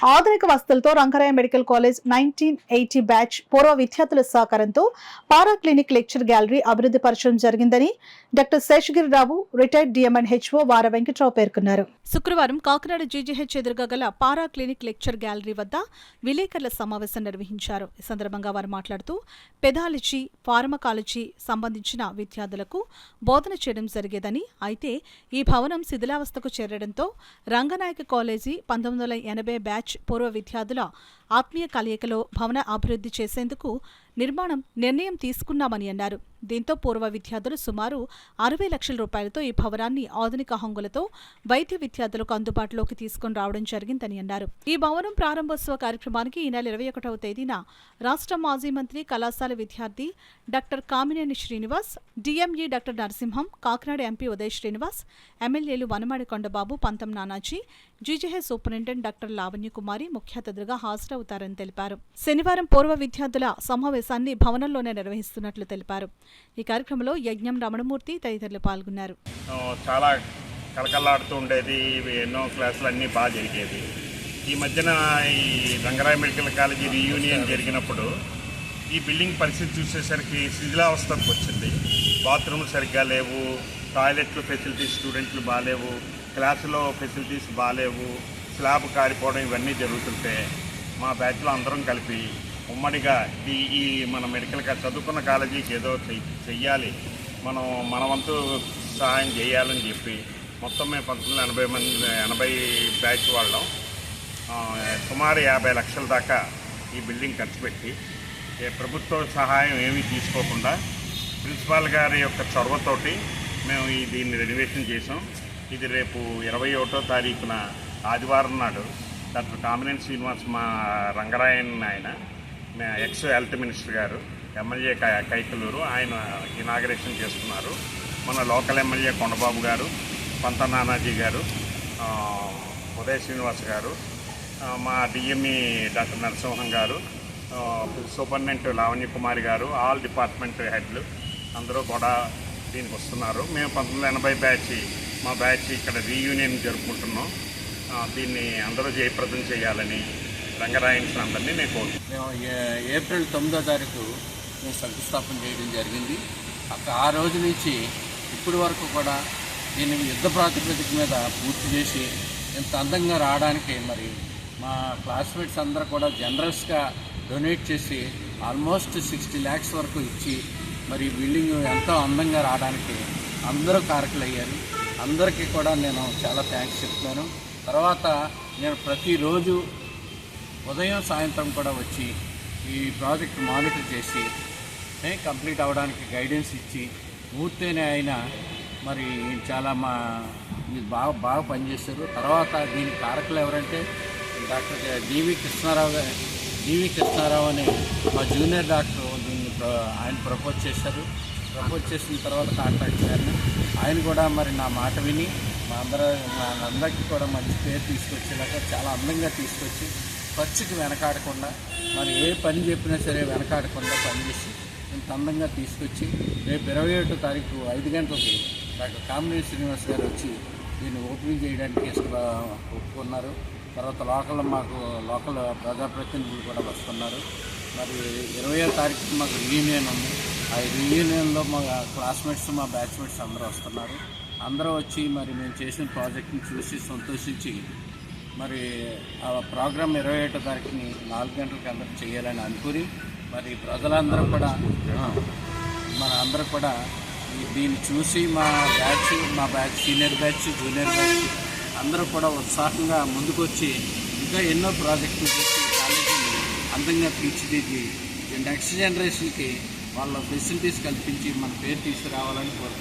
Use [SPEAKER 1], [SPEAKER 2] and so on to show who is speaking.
[SPEAKER 1] ఆధునిక వసతులతో Rangaraya medical college 1980 batch పూర్వ విద్యార్థుల సహకారంతో పారా క్లినిక్ లెక్చర్ గ్యాలరీ అభివృద్ధి పరచడం జరిగిందని doctor Seshagirirao retired DMN HO వార వెంకట్రావు పేర్కొన్నారు. శుక్రవారం కాకినాడ జీజీహెచ్ ఎదురుగా గల పారా క్లినిక్ లెక్చర్ గ్యాలరీ వద్ద విలేకరుల సమావేశం నిర్వహించారు. ఈ సందర్భంగా వారు మాట్లాడుతూ పెథాలజీ, ఫార్మకాలజీ సంబంధించిన విద్యార్థులకు బోధన చేయడం జరిగేదని, అయితే ఈ భవనం శిథిలావస్థకు చేరడంతో రంగనాయక కాలేజీ 1980 బ్యాచ్ పూర్వ విద్యార్థుల ఆత్మీయ కలయికలో భవన అభివృద్ధి చేసేందుకు నిర్ణయం తీసుకున్నామని అన్నారు. దీంతో పూర్వ విద్యార్థులు సుమారు 60 లక్షల రూపాయలతో ఈ భవనాన్ని ఆధునిక హంగులతో వైద్య విద్యార్థులకు అందుబాటులోకి తీసుకుని రావడం జరిగిందని అన్నారు. ఈ భవనం ప్రారంభోత్సవ కార్యక్రమానికి ఈ నెల 21వ తేదీన రాష్ట్ర మాజీ మంత్రి, కళాశాల విద్యార్థి doctor Kamineni Srinivas, DME doctor Narasimham, Kakinada MP Uday Srinivas, ఎమ్మెల్యేలు Vanamadi Kondababu, Pantham Nanaji, GGH superintendent doctor Lavanya Kumari ముఖ్య అతిథులుగా హాజరవుతారని తెలిపారు. శనివారం పూర్వ విద్యార్థుల సమావేశాన్ని భవనంలోనే నిర్వహిస్తున్నట్లు తెలిపారు. ఈ కార్యక్రమంలో యజ్ఞం రమణమూర్తి తదితరులు పాల్గొన్నారు.
[SPEAKER 2] చాలా కలకల్లాడుతూ ఉండేది, ఎన్నో క్లాసులు అన్నీ బాగా జరిగేది. ఈ మధ్యన ఈ రంగారాయ మెడికల్ కాలేజీ రీయూనియన్ జరిగినప్పుడు ఈ బిల్డింగ్ పరిస్థితి చూసేసరికి శిథిలావస్థకు వచ్చింది. బాత్రూమ్లు సరిగ్గా లేవు, టాయిలెట్లు ఫెసిలిటీస్ స్టూడెంట్లు బాగాలేవు, క్లాసులో ఫెసిలిటీస్ బాగాలేవు, స్లాబ్ కారిపోవడం ఇవన్నీ జరుగుతుంటే మా బ్యాచ్లో అందరం కలిపి ఉమ్మడిగా ఈ మన మెడికల్ చదువుకున్న కాలేజీకి ఏదో చెయ్యాలి, మన వంతు సహాయం చేయాలని చెప్పి మొత్తం మేము 1980 బ్యాచ్ వాళ్ళం సుమారు 50 లక్షల దాకా ఈ బిల్డింగ్ ఖర్చు పెట్టి ప్రభుత్వ సహాయం ఏమీ తీసుకోకుండా ప్రిన్సిపాల్ గారి యొక్క చొరవతోటి మేము దీన్ని రెనోవేషన్ చేసాం. ఇది రేపు 21వ తారీఖున ఆదివారం నాడు డాక్టర్ కామినేని శ్రీనివాస్, మా రంగరాయన్ ఆయన ఎక్స్ హెల్త్ మినిస్టర్ గారు, ఎమ్మెల్యే కైకలూరు, ఆయన ఇనాగరేషన్ చేస్తున్నారు. మన లోకల్ ఎమ్మెల్యే కొండబాబు గారు, పంత నానాజీ గారు, ఉదయ్ శ్రీనివాస్ గారు, మా డిఎంఈ డాక్టర్ నరసింహం గారు, సూపరింటెండెంట్ లావణ్య కుమారి గారు, ఆల్ డిపార్ట్మెంట్ హెడ్లు అందరూ కూడా దీనికి వస్తున్నారు. మేము 1980 బ్యాచ్, మా బ్యాచ్ ఇక్కడ రీయూనియన్ జరుపుకుంటున్నాం. దీన్ని అందరూ జయప్రదం చేయాలని రంగరాయన్స్ అందరినీ నేను కోరుతున్నాను.
[SPEAKER 3] మేము ఏప్రిల్ 9వ తారీఖు మేము శంకుస్థాపన చేయడం జరిగింది. ఆ రోజు నుంచి ఇప్పటి వరకు కూడా దీన్ని యుద్ధ ప్రాతిపదిక మీద పూర్తి చేసి ఇంత అందంగా రావడానికి మరి మా క్లాస్మేట్స్ అందరూ కూడా జనరల్స్గా డొనేట్ చేసి ఆల్మోస్ట్ 60 lakhs వరకు ఇచ్చి మరి బిల్డింగ్ ఎంతో అందంగా రావడానికి అందరూ కారకులయ్యారు. అందరికీ కూడా నేను చాలా థ్యాంక్స్ చెప్తున్నాను. తర్వాత నేను ప్రతిరోజు ఉదయం సాయంత్రం కూడా వచ్చి ఈ ప్రాజెక్ట్ మానిటర్ చేసి కంప్లీట్ అవ్వడానికి గైడెన్స్ ఇచ్చి పూర్తయిన ఆయన మరి చాలా బాగా పనిచేశారు. తర్వాత దీని కారకులు ఎవరంటే డాక్టర్ డివి కృష్ణారావు అనే మా జూనియర్ డాక్టర్ దీన్ని ఆయన ప్రపోజ్ చేశారు. ప్రపోజ్ చేసిన తర్వాత కాంట్రాక్ట్ గారిని ఆయన కూడా మరి నా మాట విని అందరికీ కూడా మంచి పేరు తీసుకొచ్చేలాగా చాలా అందంగా తీసుకొచ్చి ఖర్చుకి వెనకాడకుండా మరి ఏ పని చెప్పినా సరే వెనకాడకుండా పనిచేసి ఇంత అందంగా తీసుకొచ్చి రేపు 21వ తారీఖు 5 గంటలకి డాక్టర్ కామినేని శ్రీనివాస్ గారు వచ్చి దీన్ని ఓపెనింగ్ చేయడానికి ఒప్పుకున్నారు. తర్వాత లోకల్ ప్రజాప్రతినిధులు కూడా వస్తున్నారు. మరి 20వ తారీఖు మాకు రీయూనియన్ ఉంది. ఆ రీయూనియన్లో మా క్లాస్మేట్స్, మా బ్యాచ్మేట్స్ అందరూ వస్తున్నారు. అందరూ వచ్చి మరి మేము చేసిన ప్రాజెక్ట్ని చూసి సంతోషించి మరి ఆ ప్రోగ్రామ్ 21వ తారీఖుని 4 గంటలకి అందరూ చేయాలని అనుకుని మరి ప్రజలందరూ కూడా అందరూ కూడా దీన్ని చూసి మా batch senior batch, junior batch అందరూ కూడా ఉత్సాహంగా ముందుకొచ్చి ఇంకా ఎన్నో ప్రాజెక్టులు చేసి కాలేజీని అందంగా తీర్చిదిద్ది నెక్స్ట్ జనరేషన్కి వాళ్ళ ఫెసిలిటీస్ కల్పించి మన పేరు తీసుకురావాలని కోరుతున్నాను.